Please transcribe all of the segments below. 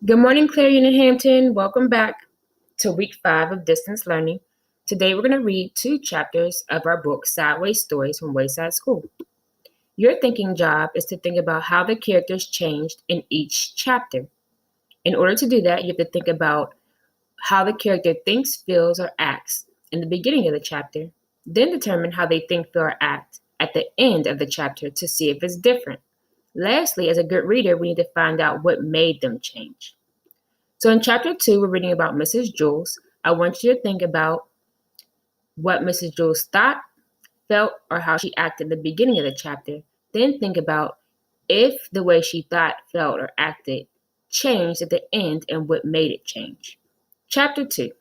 Good morning, Claire Unit Hampton. Welcome back to week 5 of distance learning. Today we're going to read 2 chapters of our book, Sideways Stories from Wayside School. Your thinking job is to think about how the characters changed in each chapter. In order to do that, you have to think about how the character thinks, feels, or acts in the beginning of the chapter, then determine how they think, feel, or act at the end of the chapter to see if it's different. Lastly, as a good reader, we need to find out what made them change. So in chapter 2, we're reading about Mrs. Jules. I want you to think about what Mrs. Jules thought, felt, or how she acted at the beginning of the chapter. Then think about if the way she thought, felt, or acted changed at the end and what made it change. Chapter 2,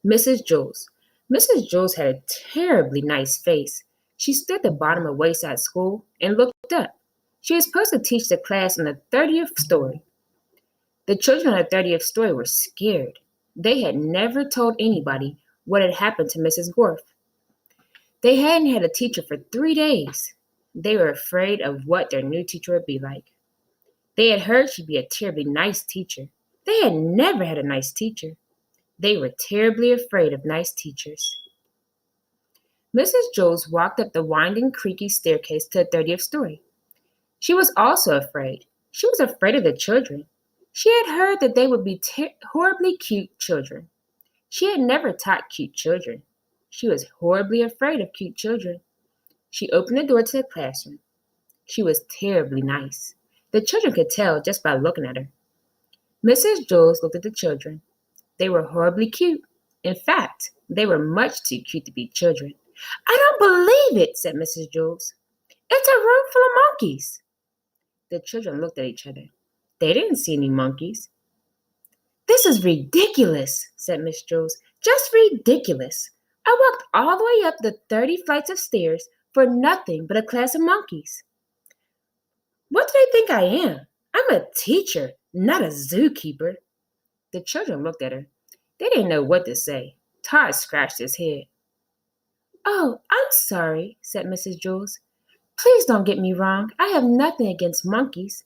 Mrs. Jules. Mrs. Jules had a terribly nice face. She stood at the bottom of Wayside School and looked up. She was supposed to teach the class on the 30th story. The children on the 30th story were scared. They had never told anybody what had happened to Mrs. Gorf. They hadn't had a teacher for 3 days. They were afraid of what their new teacher would be like. They had heard she'd be a terribly nice teacher. They had never had a nice teacher. They were terribly afraid of nice teachers. Mrs. Jules walked up the winding, creaky staircase to the 30th story. She was also afraid. She was afraid of the children. She had heard that they would be horribly cute children. She had never taught cute children. She was horribly afraid of cute children. She opened the door to the classroom. She was terribly nice. The children could tell just by looking at her. Mrs. Jules looked at the children. They were horribly cute. In fact, they were much too cute to be children. "I don't believe it," said Mrs. Jules. "It's a room full of monkeys." The children looked at each other. They didn't see any monkeys. "This is ridiculous," said Miss Jules. "Just ridiculous. I walked all the way up the 30 flights of stairs for nothing but a class of monkeys. What do they think I am? I'm a teacher, not a zookeeper." The children looked at her. They didn't know what to say. Todd scratched his head. "Oh, I'm sorry," said Mrs. Jules. "Please don't get me wrong. I have nothing against monkeys.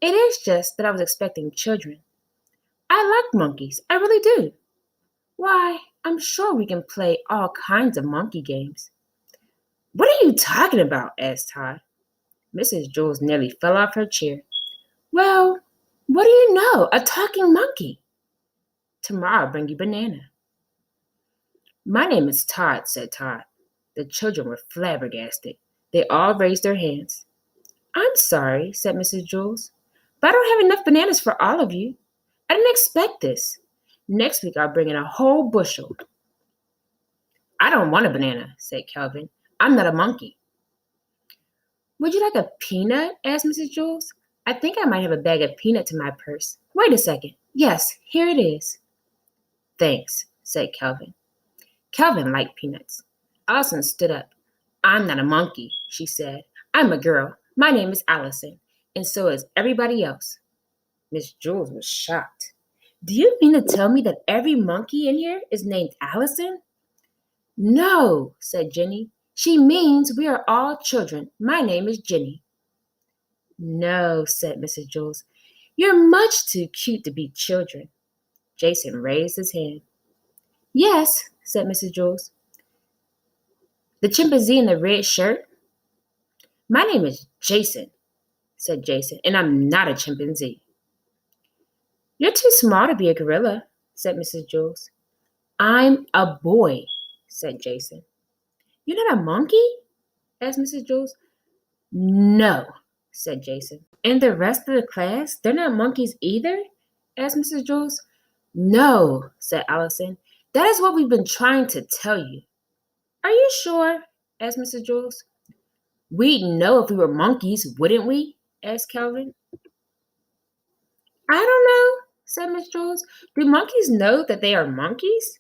It is just that I was expecting children. I like monkeys. I really do. Why, I'm sure we can play all kinds of monkey games." "What are you talking about?" asked Todd. Mrs. Jules nearly fell off her chair. "Well, what do you know? A talking monkey." "Tomorrow I'll bring you banana." "My name is Todd," said Todd. The children were flabbergasted. They all raised their hands. "I'm sorry," said Mrs. Jules, "but I don't have enough bananas for all of you. I didn't expect this. Next week I'll bring in a whole bushel." "I don't want a banana," said Calvin. "I'm not a monkey." "Would you like a peanut?" asked Mrs. Jules. "I think I might have a bag of peanuts in my purse. Wait a second. Yes, here it is." "Thanks," said Calvin. Calvin liked peanuts. Allison stood up. "I'm not a monkey," she said. "I'm a girl. My name is Allison, and so is everybody else." Miss Jules was shocked. "Do you mean to tell me that every monkey in here is named Allison?" "No," said Jenny. "She means we are all children. My name is Jenny." "No," said Mrs. Jules. "You're much too cute to be children." Jason raised his hand. "Yes," said Mrs. Jules. "The chimpanzee in the red shirt?" "My name is Jason," said Jason, "and I'm not a chimpanzee." "You're too small to be a gorilla," said Mrs. Jules. "I'm a boy," said Jason. "You're not a monkey?" asked Mrs. Jules. "No," said Jason. "And the rest of the class, they're not monkeys either?" asked Mrs. Jules. "No," said Allison. "That is what we've been trying to tell you." "Are you sure?" asked Mrs. Jules. "We'd know if we were monkeys, wouldn't we?" asked Calvin. "I don't know," said Miss Jules. "Do monkeys know that they are monkeys?"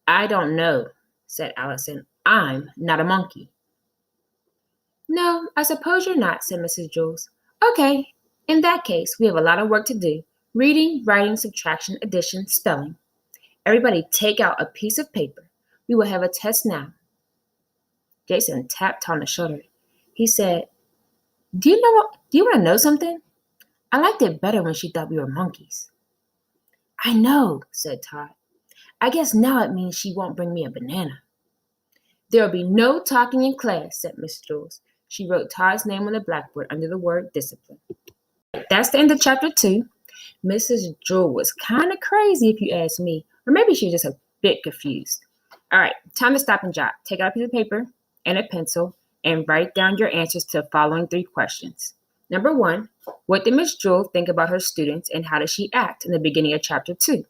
"I don't know," said Allison. "I'm not a monkey." "No, I suppose you're not," said Mrs. Jules. "Okay, in that case, we have a lot of work to do. Reading, writing, subtraction, addition, spelling. Everybody take out a piece of paper. We will have a test now." Jason tapped on the shoulder. He said, Do you want to know something? I liked it better when she thought we were monkeys. I know, said Todd. I guess now it means she won't bring me a banana. There'll be no talking in class, said Miss Jules. She wrote Todd's name on the blackboard under the word discipline. That's the end of chapter 2. Mrs. Jewell was kind of crazy if you ask me, or maybe she was just a bit confused. All right, time to stop and jot. Take out a piece of paper and a pencil and write down your answers to the following 3 questions. Number 1, what did Miss Jewell think about her students and how did she act in the beginning of chapter 2?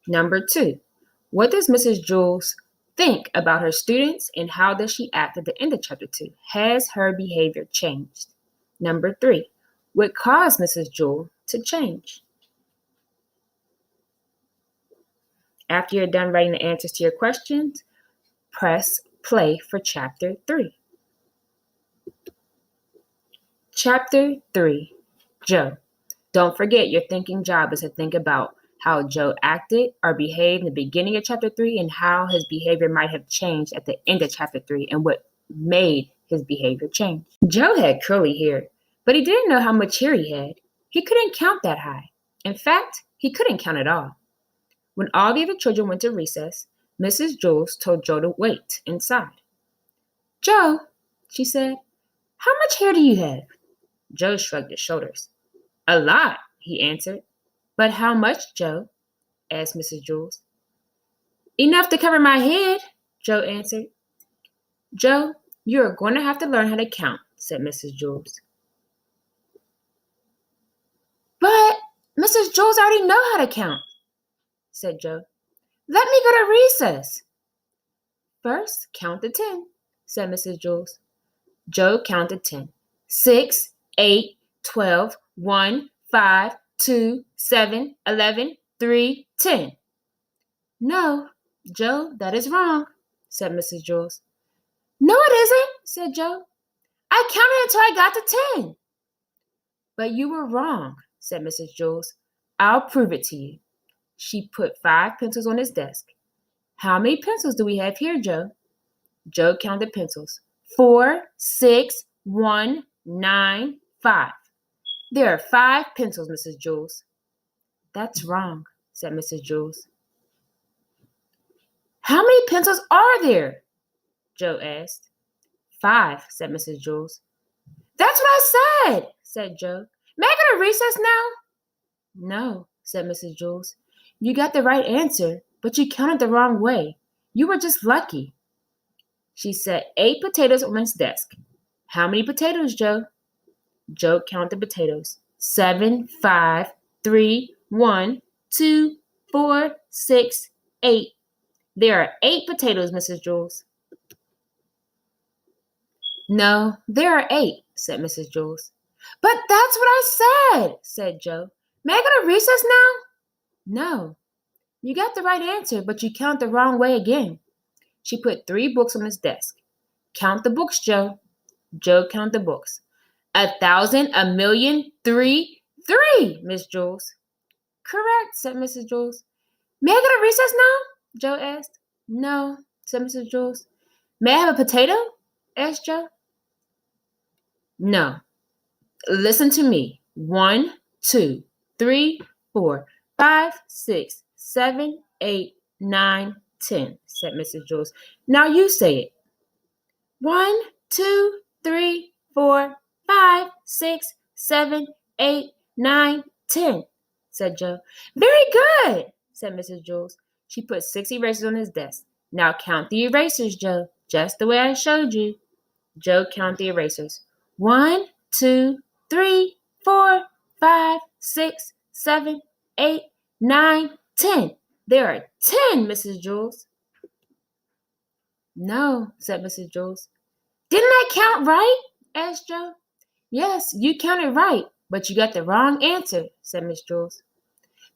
Number 2, what does Mrs. Jewell think about her students and how does she act at the end of chapter 2? Has her behavior changed? Number 3, what caused Mrs. Jewell to change? After you're done writing the answers to your questions, press play for chapter 3. Chapter 3, Joe. Don't forget your thinking job is to think about how Joe acted or behaved in the beginning of chapter 3 and how his behavior might have changed at the end of chapter 3 and what made his behavior change. Joe had curly hair, but he didn't know how much hair he had. He couldn't count that high. In fact, he couldn't count at all. When all the other children went to recess, Mrs. Jules told Joe to wait inside. Joe, she said, how much hair do you have? Joe shrugged his shoulders. A lot, he answered. But how much, Joe? Asked Mrs. Jules. Enough to cover my head, Joe answered. Joe, you are going to have to learn how to count, said Mrs. Jules. But Mrs. Jules already know how to count, said Joe. Let me go to recess. First, count to 10, said Mrs. Jules. Joe counted 10. 6, 8, 12, 1, 5, 2, 7, 11, 3, 10. No, Joe, that is wrong, said Mrs. Jules. No, it isn't, said Joe. I counted until I got to 10. But you were wrong, said Mrs. Jules. I'll prove it to you. She put 5 pencils on his desk. How many pencils do we have here, Joe? Joe counted pencils. 4, 6, 1, 9, 5. There are 5 pencils, Mrs. Jules. That's wrong, said Mrs. Jules. How many pencils are there? Joe asked. 5, said Mrs. Jules. That's what I said Joe. May I go to recess now? No, said Mrs. Jules. You got the right answer, but you counted the wrong way. You were just lucky. She set 8 potatoes on his desk. How many potatoes, Joe? Joe counted potatoes. 7, 5, 3, 1, 2, 4, 6, 8. There are 8 potatoes, Mrs. Jules. No, there are 8, said Mrs. Jules. But that's what I said Joe. May I go to recess now? No. You got the right answer, but you counted the wrong way again. She put 3 books on his desk. Count the books, Joe. Joe counted the books. 1,000, 1,000,000, 3, 3, Miss Jules. Correct, said Mrs. Jules. May I go to recess now? Joe asked. No, said Mrs. Jules. May I have a potato? Asked Joe. No. Listen to me. 1, 2, 3, 4, 5, 6, 7, 8, 9, 10, said Mrs. Jules. Now you say it. 1, 2, 3, 4, 5, 6, 7, 8, 9, 10, said Joe. Very good, said Mrs. Jules. She put 6 erasers on his desk. Now count the erasers, Joe, just the way I showed you. Joe counted the erasers. 1, 2, 3, 4, 5, 6, 7, 8, 9, 10. There are 10, Mrs. Jules. No, said Mrs. Jules. Didn't I count right? Asked Joe. Yes, you counted right, but you got the wrong answer, said Miss Jules.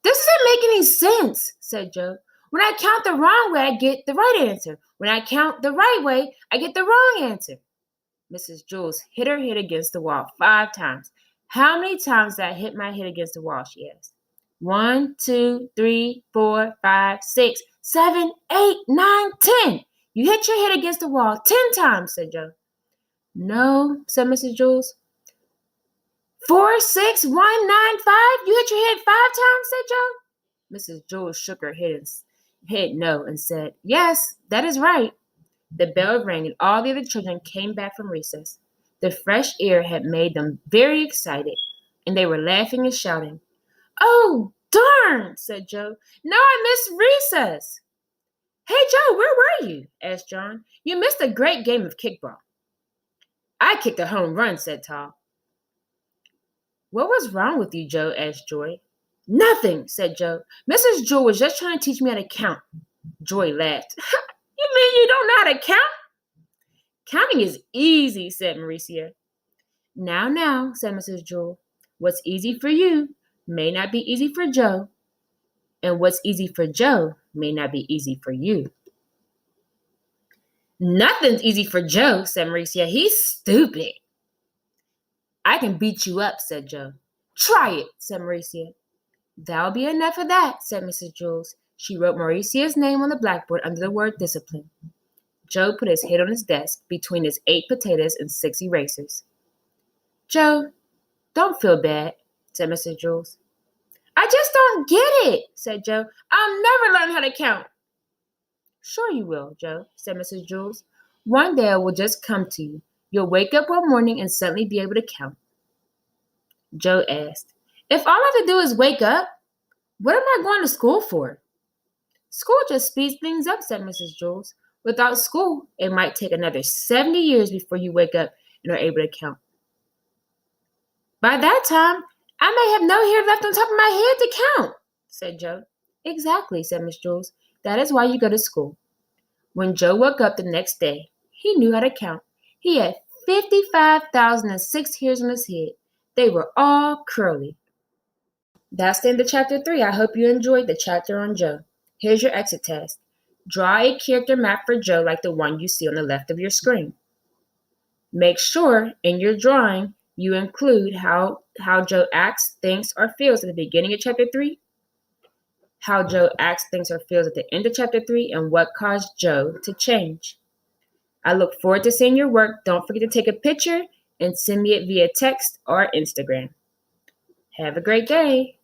This doesn't make any sense, said Joe. When I count the wrong way, I get the right answer. When I count the right way, I get the wrong answer. Mrs. Jules hit her head against the wall 5 times. How many times did I hit my head against the wall, she asked. 1, 2, 3, 4, 5, 6, 7, 8, 9, 10. You hit your head against the wall 10 times, said Joe. No, said Mrs. Jules. 46195. You hit your head 5 times, said Joe. Mrs. Jules shook her head no and said, Yes, that is right. The bell rang and all the other children came back from recess. The fresh air had made them very excited, and they were laughing and shouting. Oh, darn, said Joe. Now I missed recess. Hey, Joe, where were you? Asked John. You missed a great game of kickball. I kicked a home run, said Tom. What was wrong with you, Joe? Asked Joy. Nothing, said Joe. Mrs. Jewel was just trying to teach me how to count. Joy laughed. You mean you don't know how to count? Counting is easy, said Mauricia. Now, said Mrs. Jewel. What's easy for you may not be easy for Joe, and what's easy for Joe may not be easy for you. Nothing's easy for Joe, said Mauricia. He's stupid. I can beat you up, said Joe. Try it, said Mauricia. That'll be enough of that, said Mrs. Jules. She wrote Mauricia's name on the blackboard under the word discipline. Joe put his head on his desk between his 8 potatoes and 6 erasers. Joe, don't feel bad, said Mrs. Jules. I just don't get it, said Joe. I'll never learn how to count. Sure you will, Joe, said Mrs. Jules. One day it will just come to you. You'll wake up one morning and suddenly be able to count. Joe asked, If all I have to do is wake up, what am I going to school for? School just speeds things up, said Mrs. Jules. Without school, it might take another 70 years before you wake up and are able to count. By that time, I may have no hair left on top of my head to count, said Joe. Exactly, said Miss Jules. That is why you go to school. When Joe woke up the next day, he knew how to count. He had 55,006 hairs on his head. They were all curly. That's the end of chapter 3. I hope you enjoyed the chapter on Joe. Here's your exit task. Draw a character map for Joe like the one you see on the left of your screen. Make sure in your drawing you include how Joe acts, thinks, or feels at the beginning of chapter 3, how Joe acts, thinks, or feels at the end of chapter 3, and what caused Joe to change. I look forward to seeing your work. Don't forget to take a picture and send me it via text or Instagram. Have a great day.